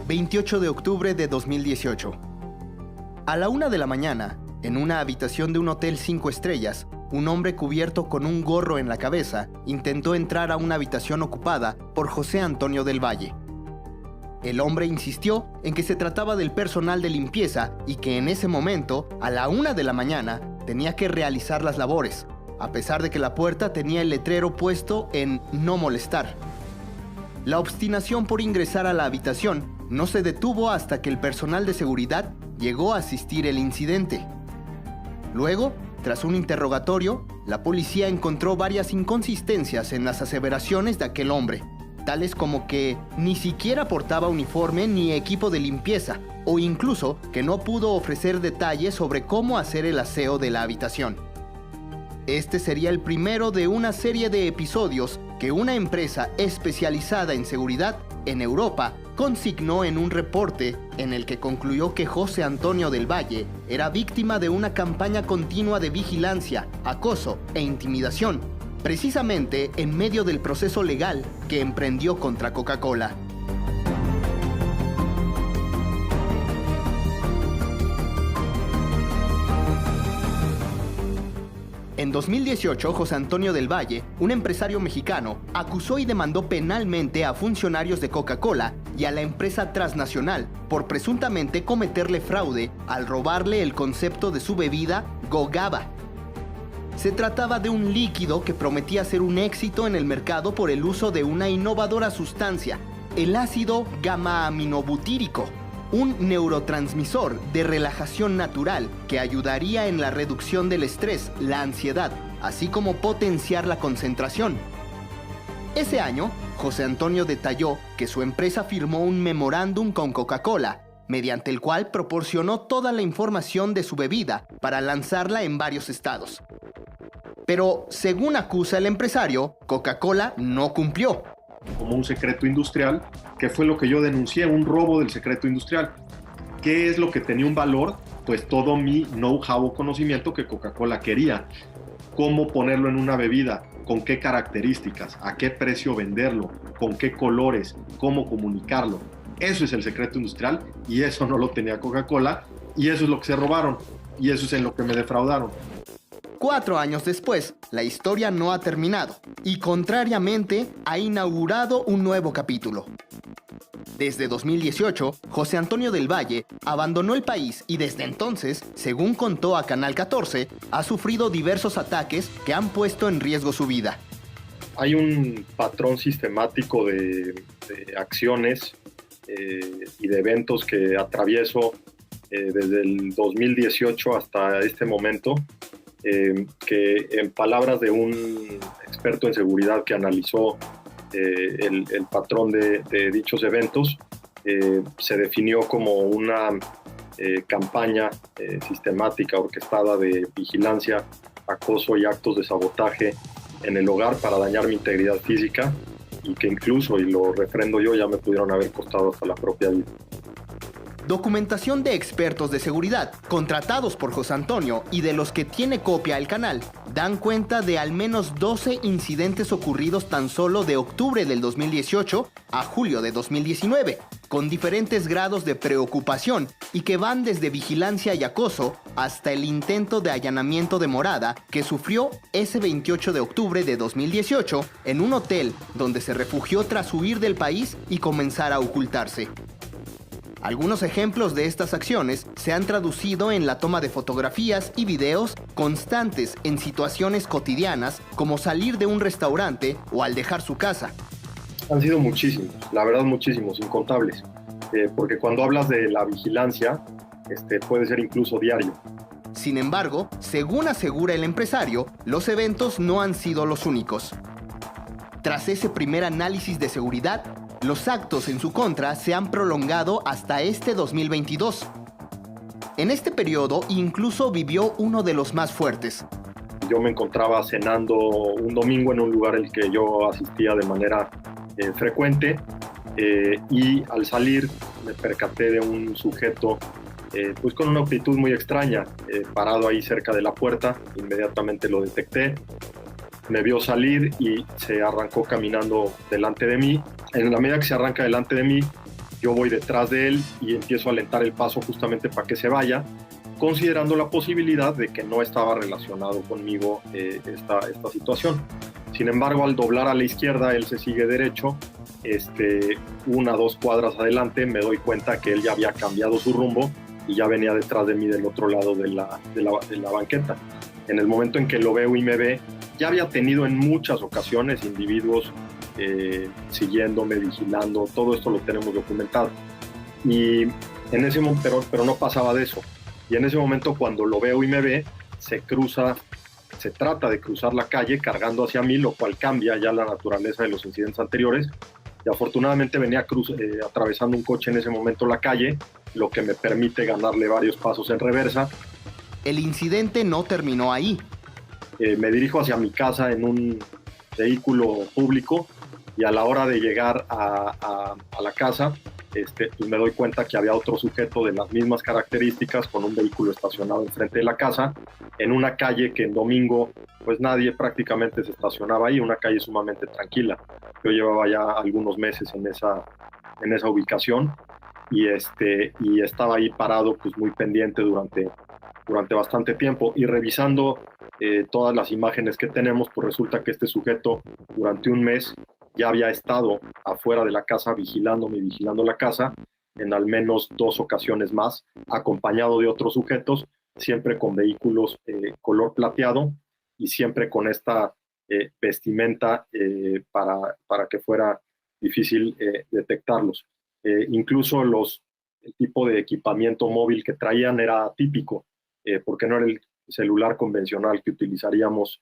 28 de octubre de 2018. A la 1 de la mañana, en una habitación de un hotel 5 estrellas, un hombre cubierto con un gorro en la cabeza intentó entrar a una habitación ocupada por José Antonio del Valle. El hombre insistió en que se trataba del personal de limpieza y que en ese momento, a la 1 de la mañana, tenía que realizar las labores, a pesar de que la puerta tenía el letrero puesto en "No molestar". La obstinación por ingresar a la habitación no se detuvo hasta que el personal de seguridad llegó a asistir el incidente. Luego, tras un interrogatorio, la policía encontró varias inconsistencias en las aseveraciones de aquel hombre, tales como que ni siquiera portaba uniforme ni equipo de limpieza, o incluso que no pudo ofrecer detalles sobre cómo hacer el aseo de la habitación. Este sería el primero de una serie de episodios que una empresa especializada en seguridad en Europa consignó en un reporte en el que concluyó que José Antonio del Valle era víctima de una campaña continua de vigilancia, acoso e intimidación, precisamente en medio del proceso legal que emprendió contra Coca-Cola. En 2018, José Antonio del Valle, un empresario mexicano, acusó y demandó penalmente a funcionarios de Coca-Cola y a la empresa transnacional por presuntamente cometerle fraude al robarle el concepto de su bebida Gogaba. Se trataba de un líquido que prometía ser un éxito en el mercado por el uso de una innovadora sustancia, el ácido gamma-aminobutírico, un neurotransmisor de relajación natural que ayudaría en la reducción del estrés, la ansiedad, así como potenciar la concentración. Ese año, José Antonio detalló que su empresa firmó un memorándum con Coca-Cola, mediante el cual proporcionó toda la información de su bebida para lanzarla en varios estados. Pero, según acusa el empresario, Coca-Cola no cumplió. Como un secreto industrial, que fue lo que yo denuncié, un robo del secreto industrial. ¿Qué es lo que tenía un valor? Pues todo mi know-how o conocimiento que Coca-Cola quería. Cómo ponerlo en una bebida, con qué características, a qué precio venderlo, con qué colores, cómo comunicarlo. Eso es el secreto industrial y eso no lo tenía Coca-Cola y eso es lo que se robaron y eso es en lo que me defraudaron. 4 años después, la historia no ha terminado y, contrariamente, ha inaugurado un nuevo capítulo. Desde 2018, José Antonio del Valle abandonó el país y desde entonces, según contó a Canal 14, ha sufrido diversos ataques que han puesto en riesgo su vida. Hay un patrón sistemático de acciones y de eventos que atravieso desde el 2018 hasta este momento, que en palabras de un experto en seguridad que analizó el patrón de dichos eventos, se definió como una campaña sistemática, orquestada de vigilancia, acoso y actos de sabotaje en el hogar para dañar mi integridad física y que incluso, y lo refrendo yo, ya me pudieron haber costado hasta la propia vida. Documentación de expertos de seguridad, contratados por José Antonio y de los que tiene copia el canal, dan cuenta de al menos 12 incidentes ocurridos tan solo de octubre del 2018 a julio de 2019, con diferentes grados de preocupación y que van desde vigilancia y acoso hasta el intento de allanamiento de morada que sufrió ese 28 de octubre de 2018 en un hotel donde se refugió tras huir del país y comenzar a ocultarse. Algunos ejemplos de estas acciones se han traducido en la toma de fotografías y videos constantes en situaciones cotidianas como salir de un restaurante o al dejar su casa. Han sido muchísimos, la verdad muchísimos, incontables, porque cuando hablas de la vigilancia, puede ser incluso diario. Sin embargo, según asegura el empresario, los eventos no han sido los únicos. Tras ese primer análisis de seguridad, los actos en su contra se han prolongado hasta este 2022. En este periodo incluso vivió uno de los más fuertes. Yo me encontraba cenando un domingo en un lugar al que yo asistía de manera frecuente y al salir me percaté de un sujeto pues con una actitud muy extraña, parado ahí cerca de la puerta. Inmediatamente lo detecté. Me vio salir y se arrancó caminando delante de mí. En la medida que se arranca delante de mí, Yo voy detrás de él y empiezo a alentar el paso justamente para que se vaya, considerando la posibilidad de que no estaba relacionado conmigo esta situación. Sin embargo, al doblar a la izquierda, él se sigue derecho. 1 o 2 cuadras adelante me doy cuenta que él ya había cambiado su rumbo y ya venía detrás de mí del otro lado de la banqueta. En el momento en que lo veo y me ve, ya había tenido en muchas ocasiones individuos siguiéndome, vigilando. Todo esto lo tenemos documentado. Y en ese momento, pero no pasaba de eso. Y en ese momento, cuando lo veo y me ve, se trata de cruzar la calle cargando hacia mí, lo cual cambia ya la naturaleza de los incidentes anteriores. Y afortunadamente venía atravesando un coche en ese momento la calle, lo que me permite ganarle varios pasos en reversa. El incidente no terminó ahí. Me dirijo hacia mi casa en un vehículo público y a la hora de llegar a la casa, pues me doy cuenta que había otro sujeto de las mismas características con un vehículo estacionado enfrente de la casa, en una calle que en domingo pues nadie prácticamente se estacionaba ahí, una calle sumamente tranquila. Yo llevaba ya algunos meses en esa ubicación y estaba ahí parado pues muy pendiente durante bastante tiempo, y revisando todas las imágenes que tenemos, pues resulta que este sujeto durante un mes ya había estado afuera de la casa vigilando la casa en al menos 2 ocasiones más, acompañado de otros sujetos, siempre con vehículos color plateado y siempre con esta vestimenta para que fuera difícil detectarlos. Incluso el tipo de equipamiento móvil que traían era atípico, porque no era el celular convencional que utilizaríamos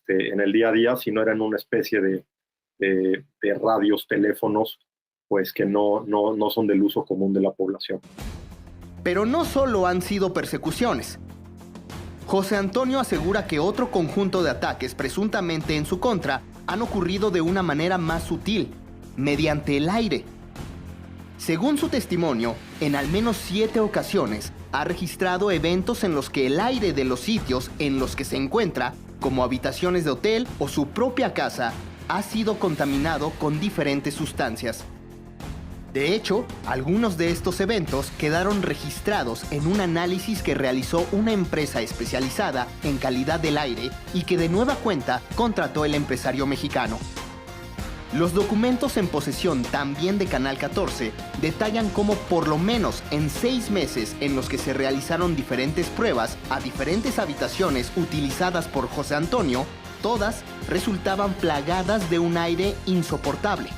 en el día a día, sino era en una especie de radios, teléfonos, pues que no son del uso común de la población. Pero no solo han sido persecuciones. José Antonio asegura que otro conjunto de ataques presuntamente en su contra han ocurrido de una manera más sutil, mediante el aire. Según su testimonio, en al menos 7 ocasiones ha registrado eventos en los que el aire de los sitios en los que se encuentra, como habitaciones de hotel o su propia casa, ha sido contaminado con diferentes sustancias. De hecho, algunos de estos eventos quedaron registrados en un análisis que realizó una empresa especializada en calidad del aire y que de nueva cuenta contrató el empresario mexicano. Los documentos en posesión también de Canal 14 detallan cómo por lo menos en 6 meses en los que se realizaron diferentes pruebas a diferentes habitaciones utilizadas por José Antonio, todas resultaban plagadas de un aire insoportable.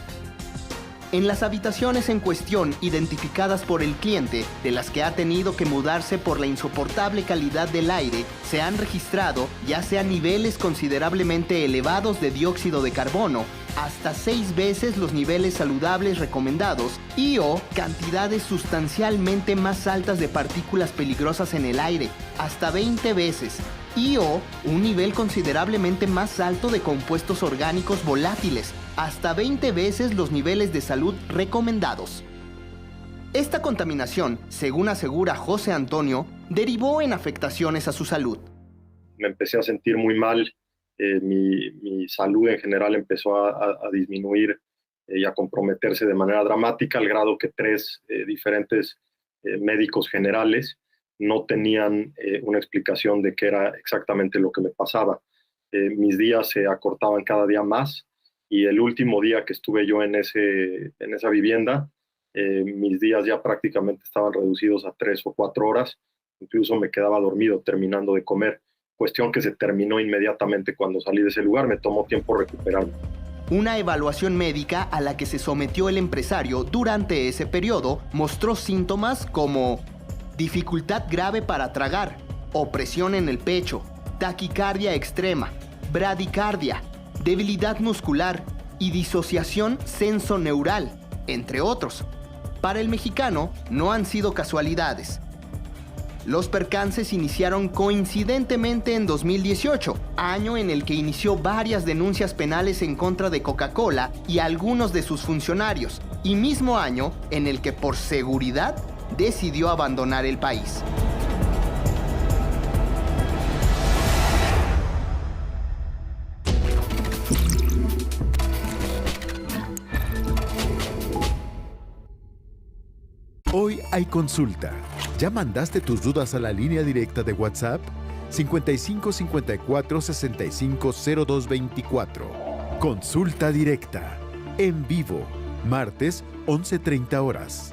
En las habitaciones en cuestión identificadas por el cliente, de las que ha tenido que mudarse por la insoportable calidad del aire, se han registrado ya sea niveles considerablemente elevados de dióxido de carbono, hasta 6 veces los niveles saludables recomendados y o cantidades sustancialmente más altas de partículas peligrosas en el aire, hasta 20 veces, y o un nivel considerablemente más alto de compuestos orgánicos volátiles, hasta 20 veces los niveles de salud recomendados. Esta contaminación, según asegura José Antonio, derivó en afectaciones a su salud. Me empecé a sentir muy mal, mi salud en general empezó a disminuir y a comprometerse de manera dramática, al grado que 3 diferentes médicos generales no tenían una explicación de qué era exactamente lo que me pasaba. Mis días se acortaban cada día más, y el último día que estuve yo en esa vivienda, mis días ya prácticamente estaban reducidos a 3 o 4 horas. Incluso me quedaba dormido terminando de comer, cuestión que se terminó inmediatamente cuando salí de ese lugar. Me tomó tiempo recuperarme. Una evaluación médica a la que se sometió el empresario durante ese periodo mostró síntomas como dificultad grave para tragar, opresión en el pecho, taquicardia extrema, bradicardia, debilidad muscular y disociación sensoneural, entre otros. Para el mexicano, no han sido casualidades. Los percances iniciaron coincidentemente en 2018, año en el que inició varias denuncias penales en contra de Coca-Cola y algunos de sus funcionarios, y mismo año en el que por seguridad decidió abandonar el país. Hoy hay consulta. ¿Ya mandaste tus dudas a la línea directa de WhatsApp? 55 54 65 02 24. Consulta directa. En vivo. Martes, 11:30 horas.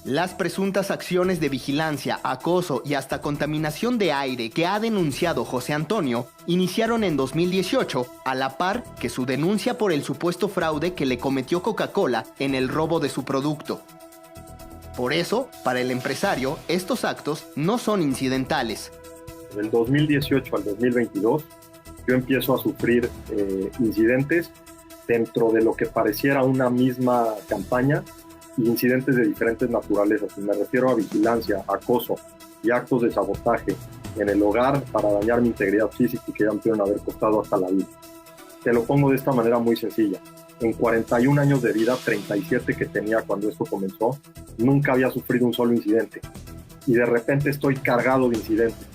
Las presuntas acciones de vigilancia, acoso y hasta contaminación de aire que ha denunciado José Antonio iniciaron en 2018, a la par que su denuncia por el supuesto fraude que le cometió Coca-Cola en el robo de su producto. Por eso, para el empresario, estos actos no son incidentales. Del 2018 al 2022, yo empiezo a sufrir incidentes dentro de lo que pareciera una misma campaña, incidentes de diferentes naturalezas. Me refiero a vigilancia, acoso y actos de sabotaje en el hogar para dañar mi integridad física y que ya me pudieron haber costado hasta la vida. Te lo pongo de esta manera muy sencilla. En 41 años de vida, 37 que tenía cuando esto comenzó, nunca había sufrido un solo incidente. Y de repente estoy cargado de incidentes.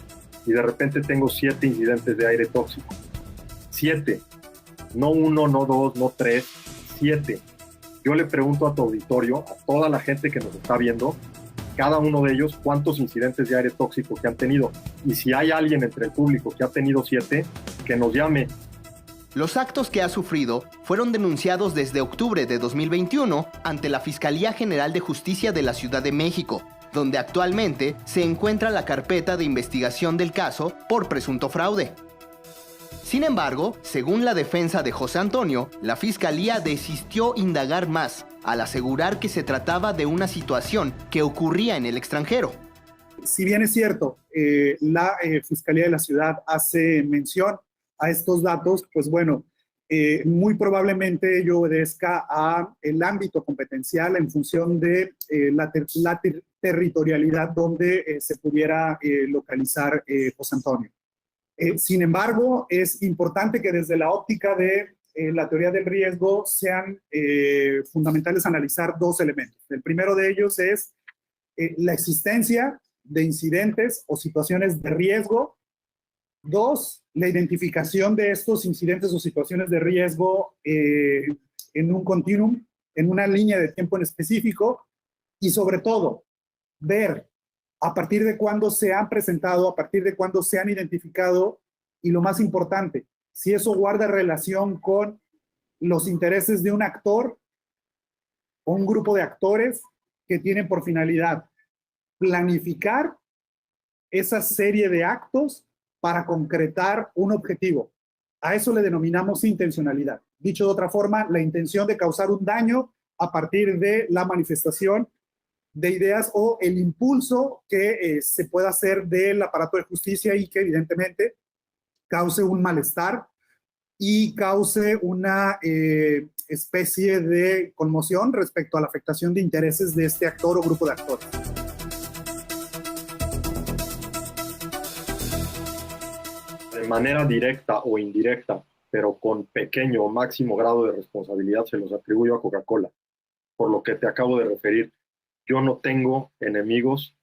Y de repente tengo 7 incidentes de aire tóxico. 7. No 1, no 2, no 3. 7. Yo le pregunto a tu auditorio, a toda la gente que nos está viendo, cada uno de ellos, cuántos incidentes de aire tóxico que han tenido. Y si hay alguien entre el público que ha tenido 7, que nos llame. Los actos que ha sufrido fueron denunciados desde octubre de 2021 ante la Fiscalía General de Justicia de la Ciudad de México, donde actualmente se encuentra la carpeta de investigación del caso por presunto fraude. Sin embargo, según la defensa de José Antonio, la Fiscalía desistió indagar más al asegurar que se trataba de una situación que ocurría en el extranjero. Si bien es cierto, la Fiscalía de la Ciudad hace mención a estos datos, pues bueno, muy probablemente ello obedezca a el ámbito competencial en función de la territorialidad donde se pudiera localizar José Antonio. Sin embargo, es importante que desde la óptica de la teoría del riesgo sean fundamentales analizar 2 elementos. El primero de ellos es la existencia de incidentes o situaciones de riesgo. 2, la identificación de estos incidentes o situaciones de riesgo en un continuum, en una línea de tiempo en específico, y sobre todo, ver a partir de cuándo se han presentado, a partir de cuándo se han identificado, y lo más importante, si eso guarda relación con los intereses de un actor o un grupo de actores que tienen por finalidad planificar esa serie de actos para concretar un objetivo. A eso le denominamos intencionalidad. Dicho de otra forma, la intención de causar un daño a partir de la manifestación de ideas o el impulso que se pueda hacer del aparato de justicia y que evidentemente cause un malestar y cause una especie de conmoción respecto a la afectación de intereses de este actor o grupo de actores. De manera directa o indirecta, pero con pequeño o máximo grado de responsabilidad, se los atribuyo a Coca-Cola, por lo que te acabo de referir. Yo no tengo enemigos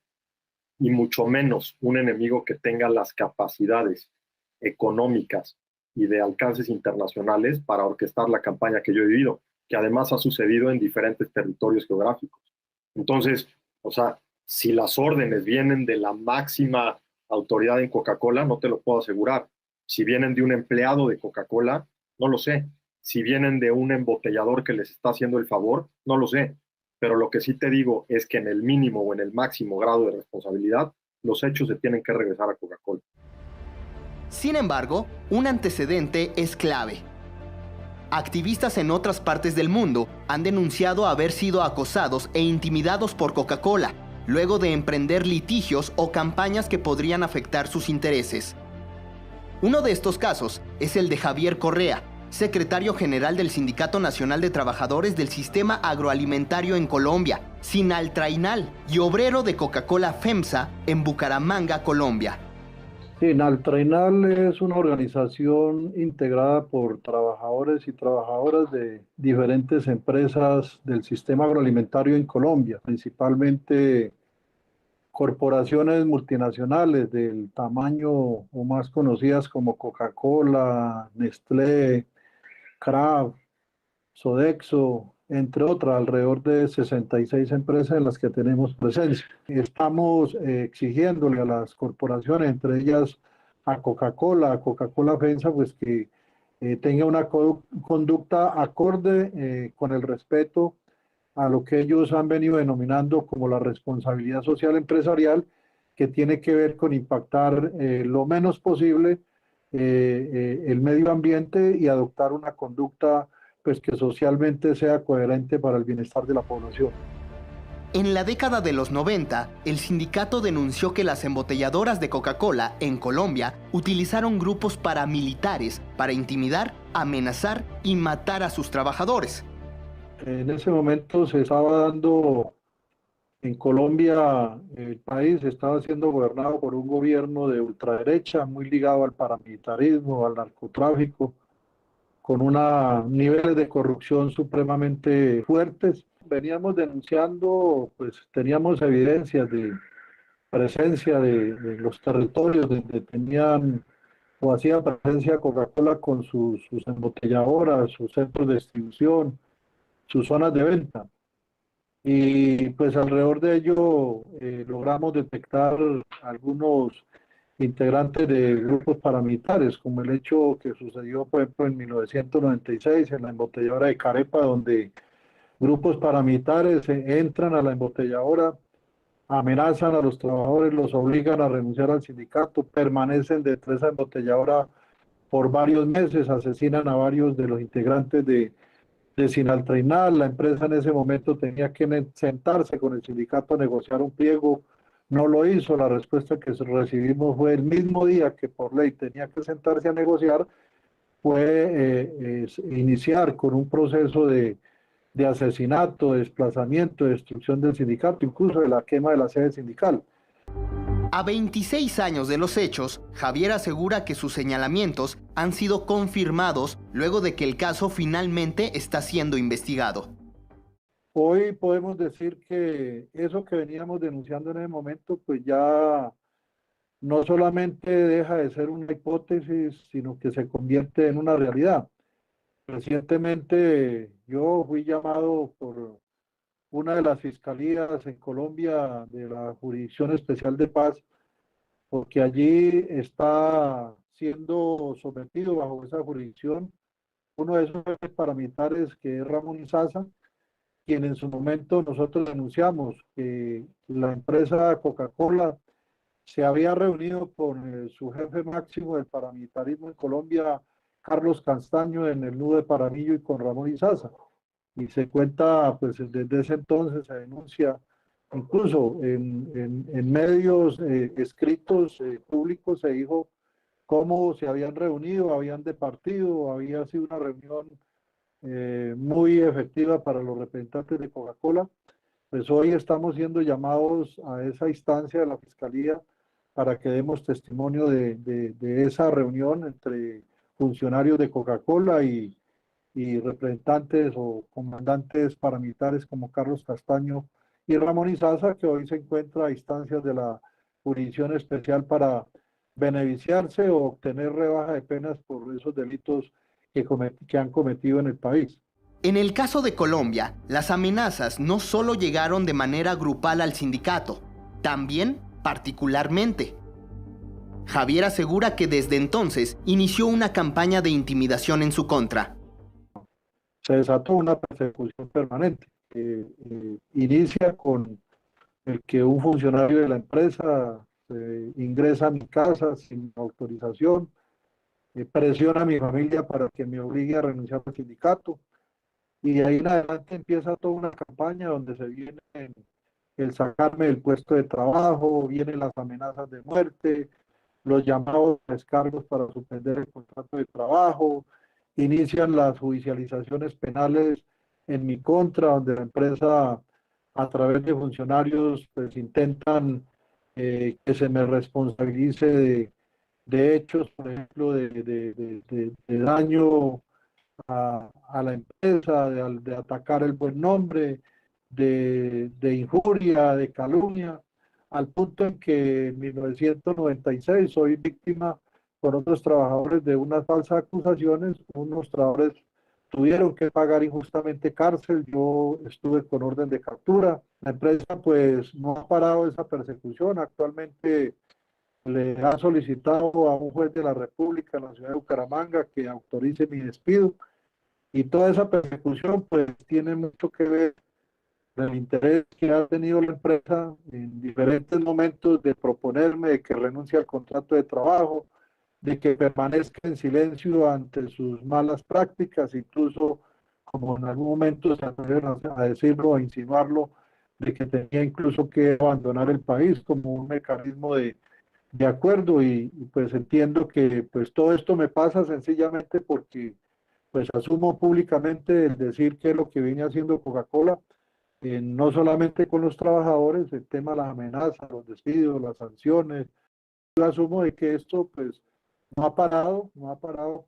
y mucho menos un enemigo que tenga las capacidades económicas y de alcances internacionales para orquestar la campaña que yo he vivido, que además ha sucedido en diferentes territorios geográficos. Entonces, o sea, si las órdenes vienen de la máxima autoridad en Coca-Cola, no te lo puedo asegurar. Si vienen de un empleado de Coca-Cola, no lo sé. Si vienen de un embotellador que les está haciendo el favor, no lo sé. Pero lo que sí te digo es que en el mínimo o en el máximo grado de responsabilidad, los hechos se tienen que regresar a Coca-Cola. Sin embargo, un antecedente es clave. Activistas en otras partes del mundo han denunciado haber sido acosados e intimidados por Coca-Cola, luego de emprender litigios o campañas que podrían afectar sus intereses. Uno de estos casos es el de Javier Correa, secretario general del Sindicato Nacional de Trabajadores del Sistema Agroalimentario en Colombia, Sinaltrainal, y obrero de Coca-Cola FEMSA en Bucaramanga, Colombia. Sinaltrainal es una organización integrada por trabajadores y trabajadoras de diferentes empresas del sistema agroalimentario en Colombia, principalmente corporaciones multinacionales del tamaño o más conocidas como Coca-Cola, Nestlé, Kraft, Sodexo, entre otras, alrededor de 66 empresas en las que tenemos presencia. Estamos exigiéndole a las corporaciones, entre ellas a Coca-Cola FEMSA, pues que tenga una conducta acorde con el respeto a lo que ellos han venido denominando como la responsabilidad social empresarial, que tiene que ver con impactar lo menos posible el medio ambiente y adoptar una conducta pues que socialmente sea coherente para el bienestar de la población. En la década de los 90, el sindicato denunció que las embotelladoras de Coca-Cola en Colombia utilizaron grupos paramilitares para intimidar, amenazar y matar a sus trabajadores. En ese momento se estaba dando en Colombia, el país estaba siendo gobernado por un gobierno de ultraderecha, muy ligado al paramilitarismo, al narcotráfico, con niveles de corrupción supremamente fuertes. Veníamos denunciando, pues teníamos evidencias de presencia de los territorios donde tenían o hacían presencia Coca-Cola con sus embotelladoras, sus centros de distribución, sus zonas de venta. Y pues alrededor de ello logramos detectar algunos integrantes de grupos paramilitares, como el hecho que sucedió, por ejemplo, en 1996 en la embotelladora de Carepa, donde grupos paramilitares entran a la embotelladora, amenazan a los trabajadores, los obligan a renunciar al sindicato, permanecen dentro de esa embotelladora por varios meses, asesinan a varios de los integrantes de Sinaltrainal. La empresa en ese momento tenía que sentarse con el sindicato a negociar un pliego, no lo hizo. La respuesta que recibimos fue el mismo día que por ley tenía que sentarse a negociar, fue iniciar con un proceso de asesinato, de desplazamiento, de destrucción del sindicato, incluso de la quema de la sede sindical. A 26 años de los hechos, Javier asegura que sus señalamientos han sido confirmados luego de que el caso finalmente está siendo investigado. Hoy podemos decir que eso que veníamos denunciando en ese momento, pues ya no solamente deja de ser una hipótesis, sino que se convierte en una realidad. Recientemente yo fui llamado por una de las fiscalías en Colombia de la Jurisdicción Especial de Paz, porque allí está siendo sometido bajo esa jurisdicción uno de esos paramilitares, que es Ramón Izaza, quien en su momento nosotros denunciamos que la empresa Coca-Cola se había reunido con su jefe máximo del paramilitarismo en Colombia, Carlos Castaño, en el nudo de Paramillo, y con Ramón Izaza. Y se cuenta, pues desde ese entonces se denuncia, incluso en medios escritos públicos se dijo cómo se habían reunido, habían departido, había sido una reunión muy efectiva para los representantes de Coca-Cola. Pues hoy estamos siendo llamados a esa instancia de la Fiscalía para que demos testimonio de esa reunión entre funcionarios de Coca-Cola y representantes o comandantes paramilitares como Carlos Castaño y Ramón Izaza, que hoy se encuentra a instancias de la Jurisdicción Especial para beneficiarse o obtener rebaja de penas por esos delitos que han cometido en el país. En el caso de Colombia, las amenazas no solo llegaron de manera grupal al sindicato, también particularmente. Javier asegura que desde entonces inició una campaña de intimidación en su contra. Se desató una persecución permanente que inicia con el que un funcionario de la empresa ingresa a mi casa sin autorización, presiona a mi familia para que me obligue a renunciar al sindicato, y de ahí en adelante empieza toda una campaña donde se viene el sacarme del puesto de trabajo, vienen las amenazas de muerte, los llamados a descargos para suspender el contrato de trabajo, inician las judicializaciones penales en mi contra, donde la empresa, a través de funcionarios, pues intentan que se me responsabilice de hechos, por ejemplo, de daño a la empresa, de atacar el buen nombre, de injuria, de calumnia, al punto en que en 1996 soy víctima con otros trabajadores de unas falsas acusaciones. Unos trabajadores tuvieron que pagar injustamente cárcel, yo estuve con orden de captura. La empresa pues no ha parado esa persecución. Actualmente le ha solicitado a un juez de la República en la ciudad de Bucaramanga que autorice mi despido, y toda esa persecución pues tiene mucho que ver con el interés que ha tenido la empresa en diferentes momentos de proponerme de que renuncie al contrato de trabajo, de que permanezca en silencio ante sus malas prácticas, incluso como en algún momento se atrevieron a decirlo, a insinuarlo, de que tenía incluso que abandonar el país como un mecanismo de acuerdo. Y pues entiendo que pues todo esto me pasa sencillamente porque pues asumo públicamente el decir que lo que viene haciendo Coca-Cola, no solamente con los trabajadores, el tema de las amenazas, los despidos, las sanciones. Yo asumo de que esto pues no ha parado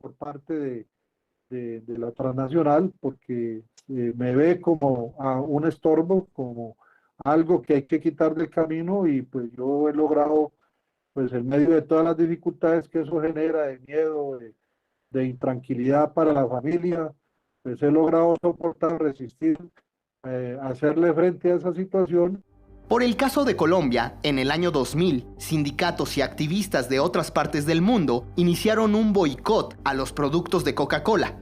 por parte de la transnacional, porque me ve como a un estorbo, como algo que hay que quitar del camino, y pues yo he logrado, pues en medio de todas las dificultades que eso genera, de miedo, de intranquilidad para la familia, pues he logrado soportar, resistir, hacerle frente a esa situación. Por el caso de Colombia, en el año 2000, sindicatos y activistas de otras partes del mundo iniciaron un boicot a los productos de Coca-Cola.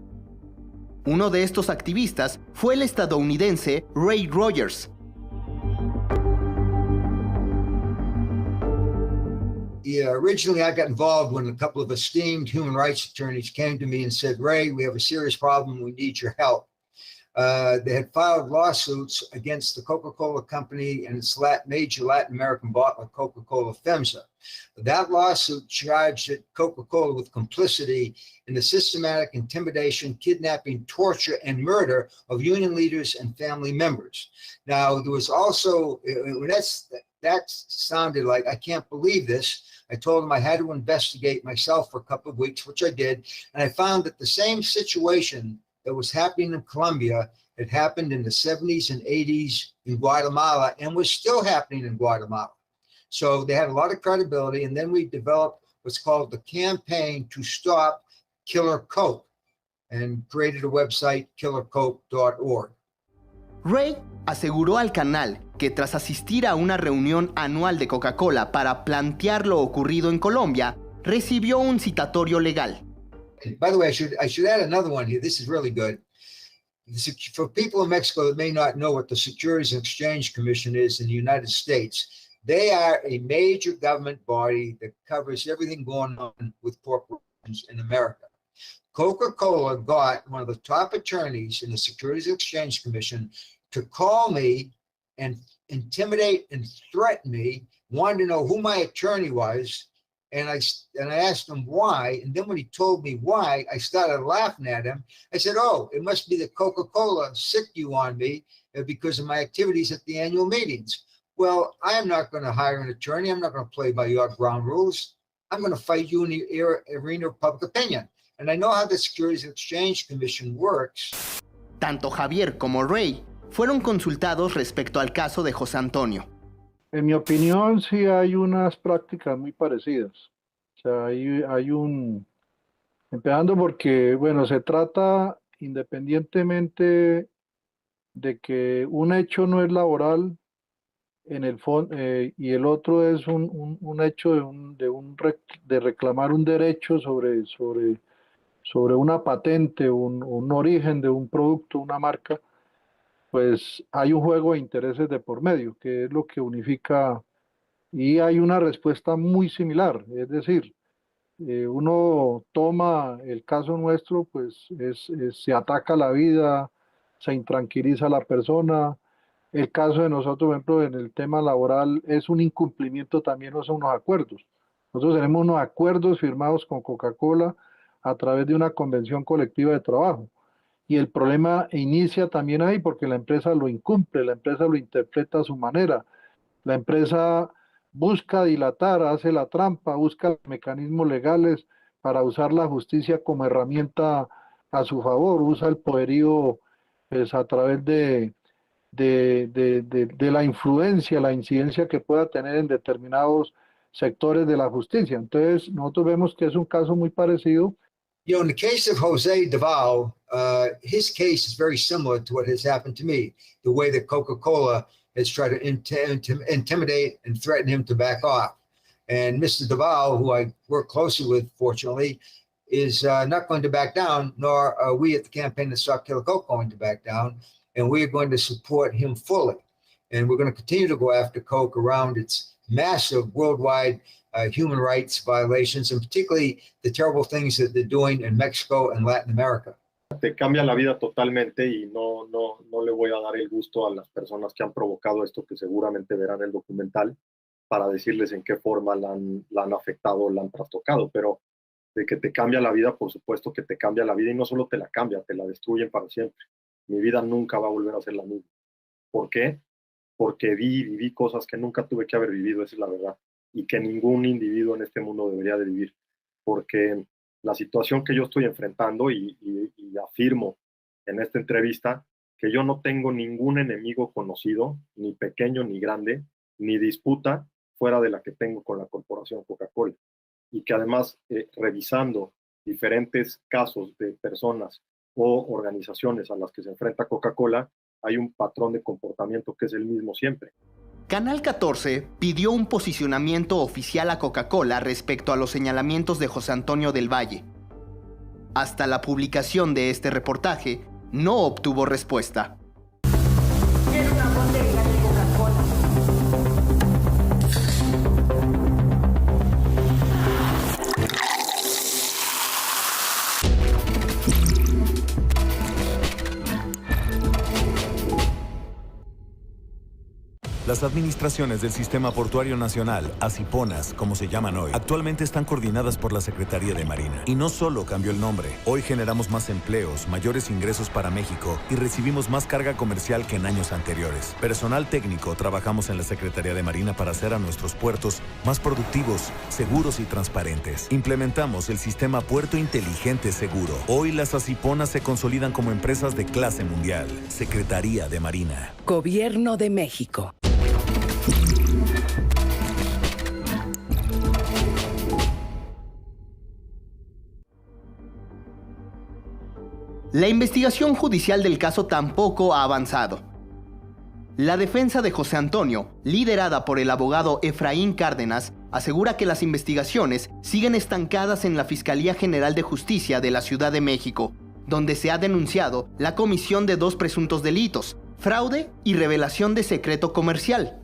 Uno de estos activistas fue el estadounidense Ray Rogers. Originally, I got involved when a couple of esteemed human rights attorneys came to me and said, Ray, we have a serious problem. We need your help. They had filed lawsuits against the Coca-Cola company and its major Latin American bottler, Coca-Cola FEMSA. That lawsuit charged Coca-Cola with complicity in the systematic intimidation, kidnapping, torture, and murder of union leaders and family members. Now, there was also, that sounded like, I can't believe this. I told them I had to investigate myself for a couple of weeks, which I did, and I found that the same situation that was happening in Colombia had happened in the 70s and 80s in Guatemala and was still happening in Guatemala. So they had a lot of credibility, and then we developed what's called the Campaign to Stop Killer Coke and created a website, killercoke.org. Ray aseguró al canal que tras asistir a una reunión anual de Coca-Cola para plantear lo ocurrido en Colombia, recibió un citatorio legal. By the way, I should add another one here. This is really good. For people in Mexico that may not know what the Securities and Exchange Commission is in the United States, they are a major government body that covers everything going on with corporations in America. Coca-Cola got one of the top attorneys in the Securities and Exchange Commission to call me and intimidate and threaten me, wanted to know who my attorney was. And I asked him why. And then when he told me why, I started laughing at him. I said, oh, it must be that Coca-Cola sicked you on me because of my activities at the annual meetings. Well, I am not going to hire an attorney. I'm not going to play by your ground rules. I'm going to fight you in the arena of public opinion. And I know how the Securities and Exchange Commission works. Tanto Javier como Ray fueron consultados respecto al caso de José Antonio. En mi opinión, sí hay unas prácticas muy parecidas. O sea, hay empezando porque, bueno, se trata, independientemente de que un hecho no es laboral en el fondo, y el otro es un hecho de reclamar un derecho sobre una patente, un origen de un producto, una marca. Pues hay un juego de intereses de por medio, que es lo que unifica, y hay una respuesta muy similar. Es decir, uno toma el caso nuestro, pues se ataca la vida, se intranquiliza a la persona. El caso de nosotros, por ejemplo, en el tema laboral, es un incumplimiento también, no son unos acuerdos. Nosotros tenemos unos acuerdos firmados con Coca-Cola a través de una convención colectiva de trabajo. Y el problema inicia también ahí porque la empresa lo incumple, la empresa lo interpreta a su manera. La empresa busca dilatar, hace la trampa, busca mecanismos legales para usar la justicia como herramienta a su favor, usa el poderío pues, a través de de la influencia, la incidencia que pueda tener en determinados sectores de la justicia. Entonces, nosotros vemos que es un caso muy parecido. You know, in the case of Jose Deval, his case is very similar to what has happened to me, the way that Coca-Cola has tried to intimidate and threaten him to back off. And Mr. Deval, who I work closely with, fortunately, is not going to back down, nor are we at the Campaign to Stop Killer Coke going to back down. And we are going to support him fully. And we're going to continue to go after Coke around its massive worldwide human rights violations, and particularly the terrible things that they're doing in Mexico and Latin America. Te cambia la vida totalmente y no le voy a dar el gusto a las personas que han provocado esto, que seguramente verán el documental, para decirles en qué forma la han afectado, la han trastocado, pero de que te cambia la vida, por supuesto que te cambia la vida, y no solo te la cambia, te la destruyen para siempre. Mi vida nunca va a volver a ser la misma. ¿Por qué? Porque viví cosas que nunca tuve que haber vivido, esa es la verdad, y que ningún individuo en este mundo debería de vivir, porque la situación que yo estoy enfrentando, y afirmo en esta entrevista, que yo no tengo ningún enemigo conocido, ni pequeño ni grande, ni disputa fuera de la que tengo con la corporación Coca-Cola, y que además, revisando diferentes casos de personas o organizaciones a las que se enfrenta Coca-Cola, hay un patrón de comportamiento que es el mismo siempre. Canal 14 pidió un posicionamiento oficial a Coca-Cola respecto a los señalamientos de José Antonio del Valle. Hasta la publicación de este reportaje, no obtuvo respuesta. Quiero una botella de Coca-Cola. Las administraciones del Sistema Portuario Nacional, ASIPONAS, como se llaman hoy, actualmente están coordinadas por la Secretaría de Marina. Y no solo cambió el nombre, hoy generamos más empleos, mayores ingresos para México y recibimos más carga comercial que en años anteriores. Personal técnico, trabajamos en la Secretaría de Marina para hacer a nuestros puertos más productivos, seguros y transparentes. Implementamos el sistema Puerto Inteligente Seguro. Hoy las ASIPONAS se consolidan como empresas de clase mundial. Secretaría de Marina. Gobierno de México. La investigación judicial del caso tampoco ha avanzado. La defensa de José Antonio, liderada por el abogado Efraín Cárdenas, asegura que las investigaciones siguen estancadas en la Fiscalía General de Justicia de la Ciudad de México, donde se ha denunciado la comisión de 2 presuntos delitos: fraude y revelación de secreto comercial.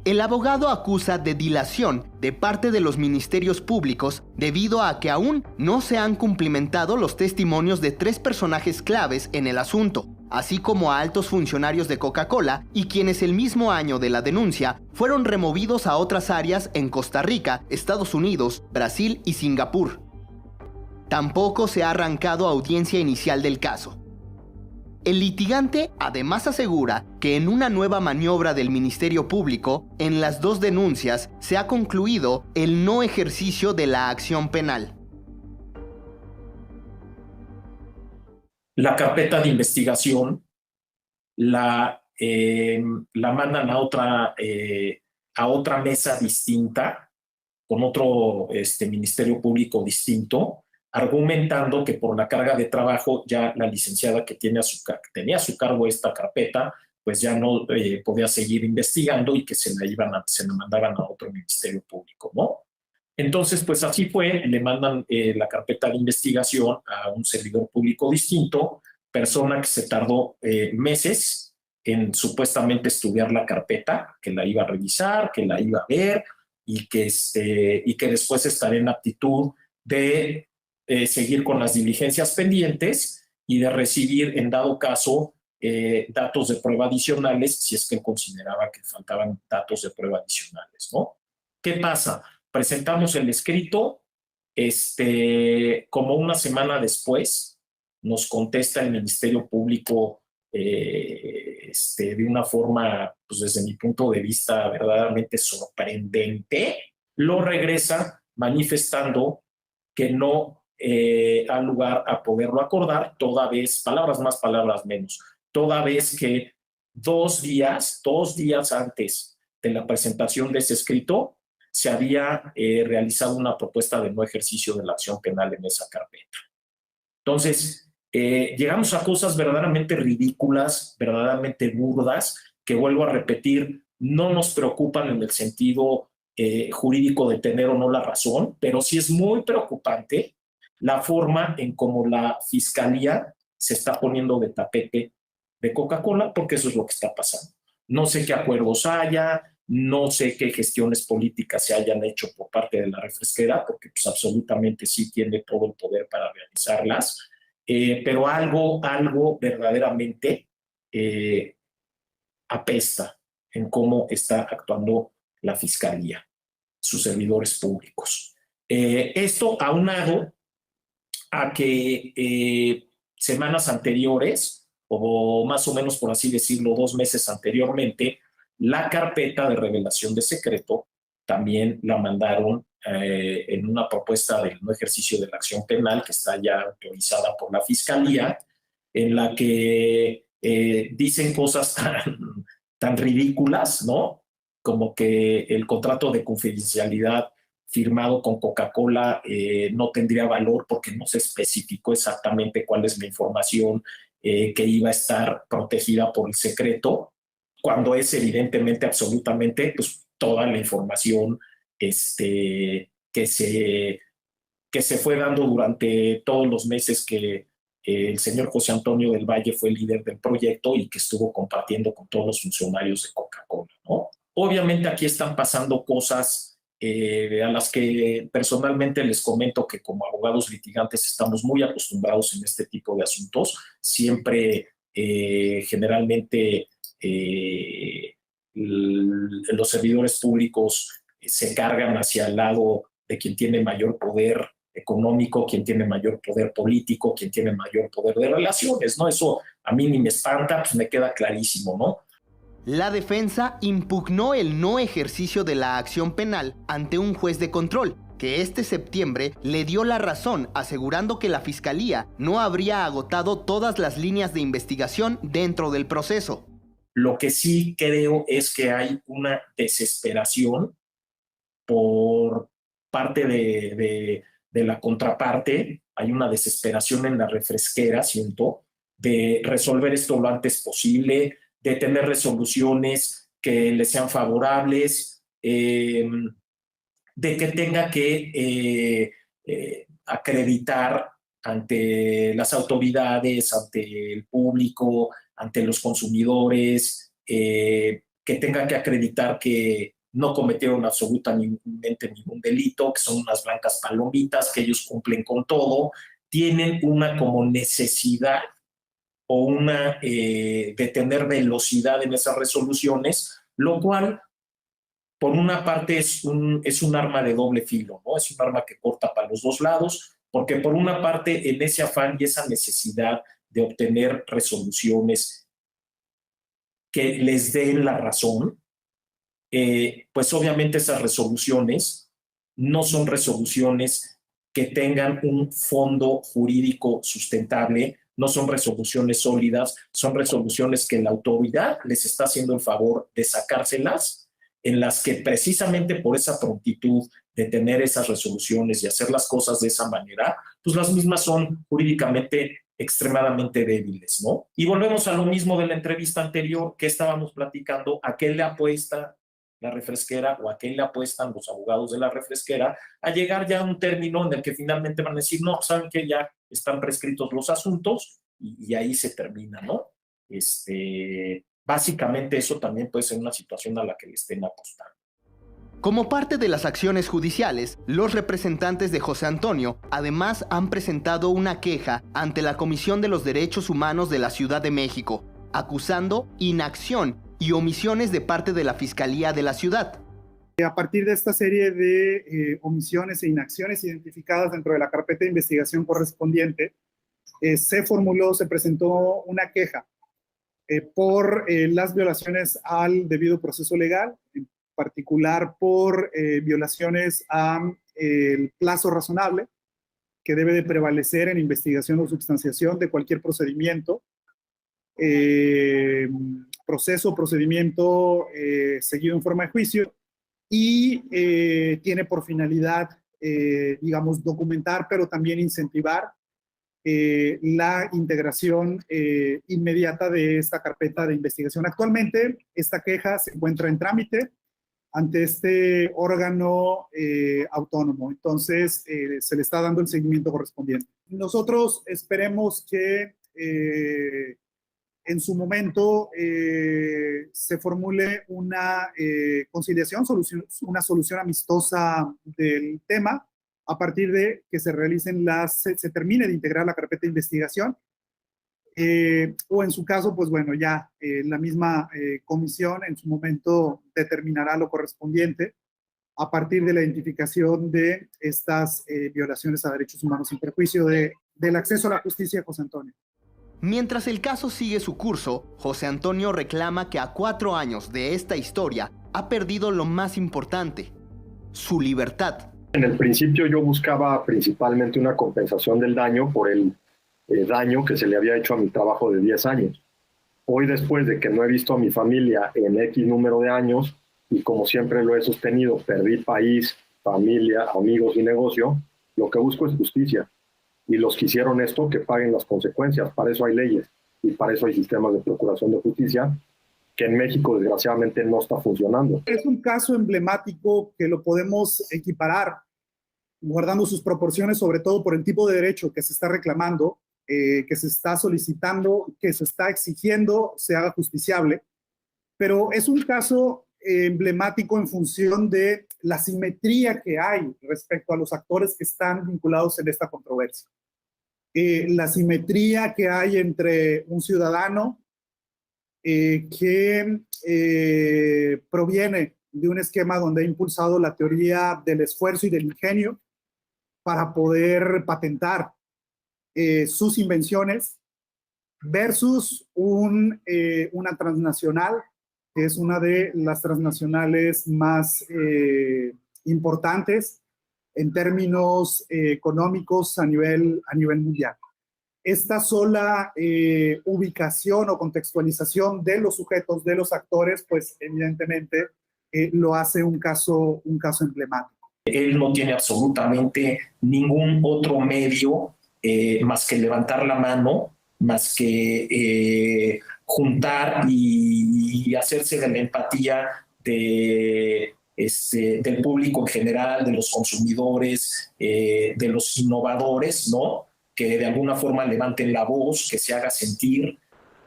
El abogado acusa de dilación de parte de los ministerios públicos debido a que aún no se han cumplimentado los testimonios de 3 personajes claves en el asunto, así como a altos funcionarios de Coca-Cola y quienes el mismo año de la denuncia fueron removidos a otras áreas en Costa Rica, Estados Unidos, Brasil y Singapur. Tampoco se ha arrancado audiencia inicial del caso. El litigante además asegura que en una nueva maniobra del Ministerio Público, en las 2 denuncias se ha concluido el no ejercicio de la acción penal. La carpeta de investigación la mandan a otra mesa distinta, con otro Ministerio Público distinto, argumentando que por la carga de trabajo ya la licenciada que tenía a su cargo esta carpeta, pues ya no podía seguir investigando y que se la mandaban a otro Ministerio Público, ¿no? Entonces, pues así fue, le mandan la carpeta de investigación a un servidor público distinto, persona que se tardó meses en supuestamente estudiar la carpeta, que la iba a revisar, que la iba a ver y que después estaría en aptitud de seguir con las diligencias pendientes y de recibir, en dado caso, datos de prueba adicionales, si es que él consideraba que faltaban datos de prueba adicionales, ¿no? ¿Qué pasa? Presentamos el escrito, como una semana después, nos contesta el Ministerio Público de una forma, pues desde mi punto de vista, verdaderamente sorprendente. Lo regresa manifestando que no da lugar a poderlo acordar, toda vez, palabras más, palabras menos, toda vez que 2 días antes de la presentación de ese escrito, se había realizado una propuesta de no ejercicio de la acción penal en esa carpeta. Entonces, llegamos a cosas verdaderamente ridículas, verdaderamente burdas, que vuelvo a repetir, no nos preocupan en el sentido jurídico de tener o no la razón, pero sí es muy preocupante la forma en cómo la Fiscalía se está poniendo de tapete de Coca-Cola, porque eso es lo que está pasando. No sé qué acuerdos haya, no sé qué gestiones políticas se hayan hecho por parte de la refresquera, porque pues absolutamente sí tiene todo el poder para realizarlas, pero algo verdaderamente apesta en cómo está actuando la Fiscalía, sus servidores públicos. Esto aunado a que semanas anteriores, o más o menos por así decirlo, 2 meses anteriormente, la carpeta de revelación de secreto también la mandaron en una propuesta del no ejercicio de la acción penal que está ya autorizada por la Fiscalía, en la que dicen cosas tan ridículas, ¿no? Como que el contrato de confidencialidad firmado con Coca-Cola no tendría valor porque no se especificó exactamente cuál es la información que iba a estar protegida por el secreto, cuando es evidentemente, absolutamente, pues toda la información que se fue dando durante todos los meses que el señor José Antonio del Valle fue el líder del proyecto y que estuvo compartiendo con todos los funcionarios de Coca-Cola, ¿no? Obviamente aquí están pasando cosas a las que personalmente les comento que como abogados litigantes estamos muy acostumbrados en este tipo de asuntos. Siempre, generalmente, los servidores públicos se cargan hacia el lado de quien tiene mayor poder económico, quien tiene mayor poder político, quien tiene mayor poder de relaciones, ¿no? Eso a mí ni me espanta, pues me queda clarísimo, ¿no? La defensa impugnó el no ejercicio de la acción penal ante un juez de control, que este septiembre le dio la razón, asegurando que la Fiscalía no habría agotado todas las líneas de investigación dentro del proceso. Lo que sí creo es que hay una desesperación por parte de la contraparte, hay una desesperación en la refresquera, siento, de resolver esto lo antes posible, de tener resoluciones que le sean favorables, de que tenga que acreditar ante las autoridades, ante el público, ante los consumidores, que tenga que acreditar que no cometieron absolutamente ningún delito, que son unas blancas palomitas, que ellos cumplen con todo, tienen una como necesidad o una de tener velocidad en esas resoluciones, lo cual por una parte es un arma de doble filo, ¿no? Es un arma que corta para los dos lados, porque por una parte en ese afán y esa necesidad de obtener resoluciones que les den la razón, pues obviamente esas resoluciones no son resoluciones que tengan un fondo jurídico sustentable, no son resoluciones sólidas, son resoluciones que la autoridad les está haciendo el favor de sacárselas, en las que precisamente por esa prontitud de tener esas resoluciones y hacer las cosas de esa manera, pues las mismas son jurídicamente extremadamente débiles, ¿no? Y volvemos a lo mismo de la entrevista anterior que estábamos platicando, ¿a qué le apuesta la refresquera o a qué le apuestan los abogados de la refresquera a llegar ya a un término en el que finalmente van a decir, no, saben que ya están prescritos los asuntos y ahí se termina, ¿no? Básicamente eso también puede ser una situación a la que le estén apostando. Como parte de las acciones judiciales, los representantes de José Antonio además han presentado una queja ante la Comisión de los Derechos Humanos de la Ciudad de México, acusando inacción y omisiones de parte de la Fiscalía de la ciudad. A partir de esta serie de omisiones e inacciones identificadas dentro de la carpeta de investigación correspondiente, se presentó una queja por las violaciones al debido proceso legal, en particular por violaciones al plazo razonable que debe de prevalecer en investigación o substanciación de cualquier procedimiento, procedimiento seguido en forma de juicio y tiene por finalidad, digamos, documentar, pero también incentivar la integración inmediata de esta carpeta de investigación. Actualmente, esta queja se encuentra en trámite ante este órgano autónomo. Entonces, se le está dando el seguimiento correspondiente. Nosotros esperemos que en su momento se formule una conciliación, una solución amistosa del tema, a partir de que se realicen se termine de integrar la carpeta de investigación, o en su caso, pues bueno, ya la misma comisión en su momento determinará lo correspondiente a partir de la identificación de estas violaciones a derechos humanos sin perjuicio del acceso a la justicia, José Antonio. Mientras el caso sigue su curso, José Antonio reclama que a 4 años de esta historia ha perdido lo más importante, su libertad. En el principio yo buscaba principalmente una compensación del daño por el daño que se le había hecho a mi trabajo de 10 años. Hoy, después de que no he visto a mi familia en X número de años, y como siempre lo he sostenido, perdí país, familia, amigos y negocio, lo que busco es justicia. Y los que hicieron esto, que paguen las consecuencias. Para eso hay leyes y para eso hay sistemas de procuración de justicia, que en México desgraciadamente no está funcionando. Es un caso emblemático que lo podemos equiparar, guardando sus proporciones, sobre todo por el tipo de derecho que se está reclamando, que se está solicitando, que se está exigiendo se haga justiciable, pero es un caso emblemático en función de la simetría que hay respecto a los actores que están vinculados en esta controversia. La simetría que hay entre un ciudadano que proviene de un esquema donde ha impulsado la teoría del esfuerzo y del ingenio para poder patentar sus invenciones versus una transnacional, que es una de las transnacionales más importantes en términos económicos a nivel mundial. Esta sola ubicación o contextualización de los sujetos, de los actores, pues evidentemente lo hace un caso emblemático. Él no tiene absolutamente ningún otro medio más que levantar la mano, más que juntar y hacerse de la empatía del público en general, de los consumidores, de los innovadores, ¿no? Que de alguna forma levanten la voz, que se haga sentir.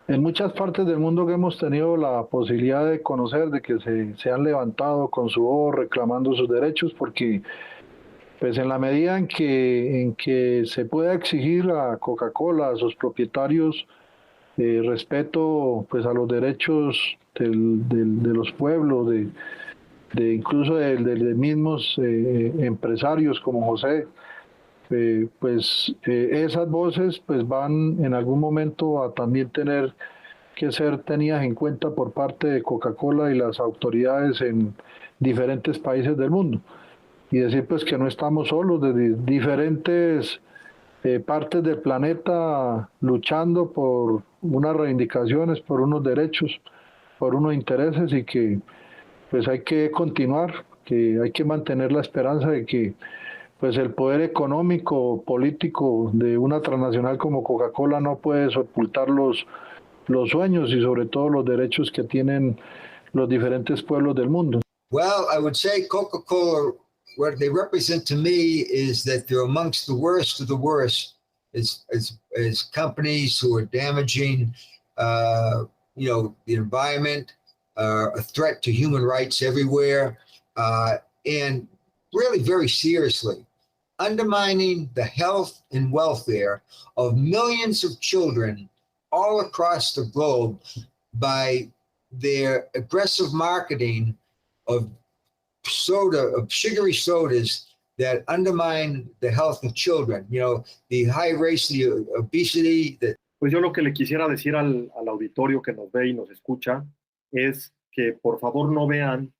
En muchas partes del mundo que hemos tenido la posibilidad de conocer, de que se han levantado con su voz reclamando sus derechos, porque pues en la medida en que se pueda exigir a Coca-Cola, a sus propietarios, respeto pues a los derechos de los pueblos, incluso de mismos empresarios como José, esas voces pues van en algún momento a también tener que ser tenidas en cuenta por parte de Coca-Cola y las autoridades en diferentes países del mundo. Y decir pues que no estamos solos, desde diferentes partes del planeta luchando por unas reivindicaciones, por unos derechos, por unos intereses, y que pues hay que continuar, que hay que mantener la esperanza de que pues el poder económico, político de una transnacional como Coca-Cola no puede sepultar los sueños y sobre todo los derechos que tienen los diferentes pueblos del mundo. Well, I would say Coca-Cola, what they represent to me is that they're amongst the worst of the worst as companies who are damaging, the environment, a threat to human rights everywhere, and really very seriously undermining the health and welfare of millions of children all across the globe by their aggressive marketing of sugary sodas that undermine the health of children, the high rates of obesity. Pues yo lo que le quisiera decir al auditorio que nos ve y nos escucha es que por favor no vean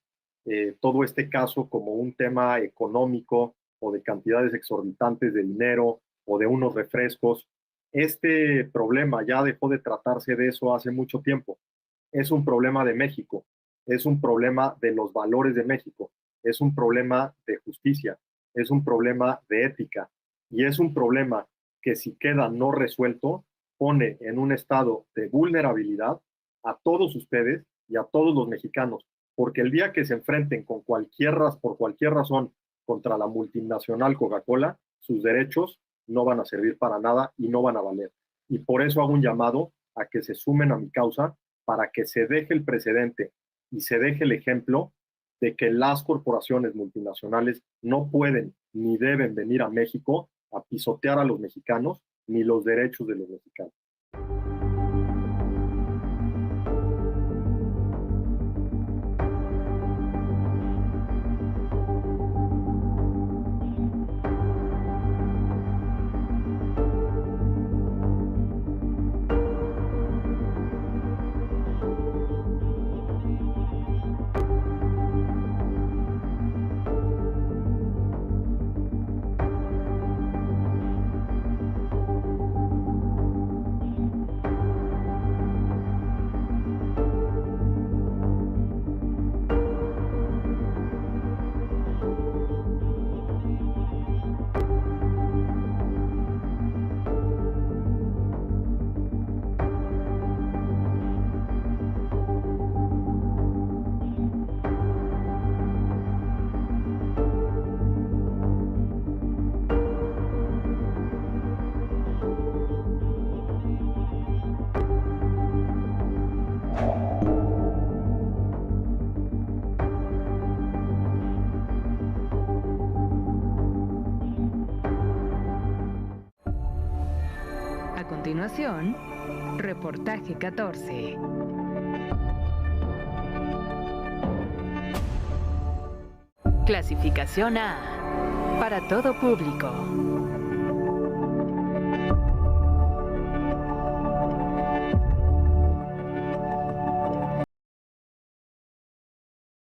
todo este caso como un tema económico o de cantidades exorbitantes de dinero o de unos refrescos. Este problema ya dejó de tratarse de eso hace mucho tiempo. es un problema de México, es un problema de los valores de México, es un problema de justicia, es un problema de ética y es un problema que si queda no resuelto pone en un estado de vulnerabilidad a todos ustedes y a todos los mexicanos, porque el día que se enfrenten con por cualquier razón contra la multinacional Coca-Cola, sus derechos no van a servir para nada y no van a valer. Y por eso hago un llamado a que se sumen a mi causa para que se deje el precedente y se deje el ejemplo de que las corporaciones multinacionales no pueden ni deben venir a México a pisotear a los mexicanos ni los derechos de los mexicanos. A continuación, reportaje 14. Clasificación A. Para todo público.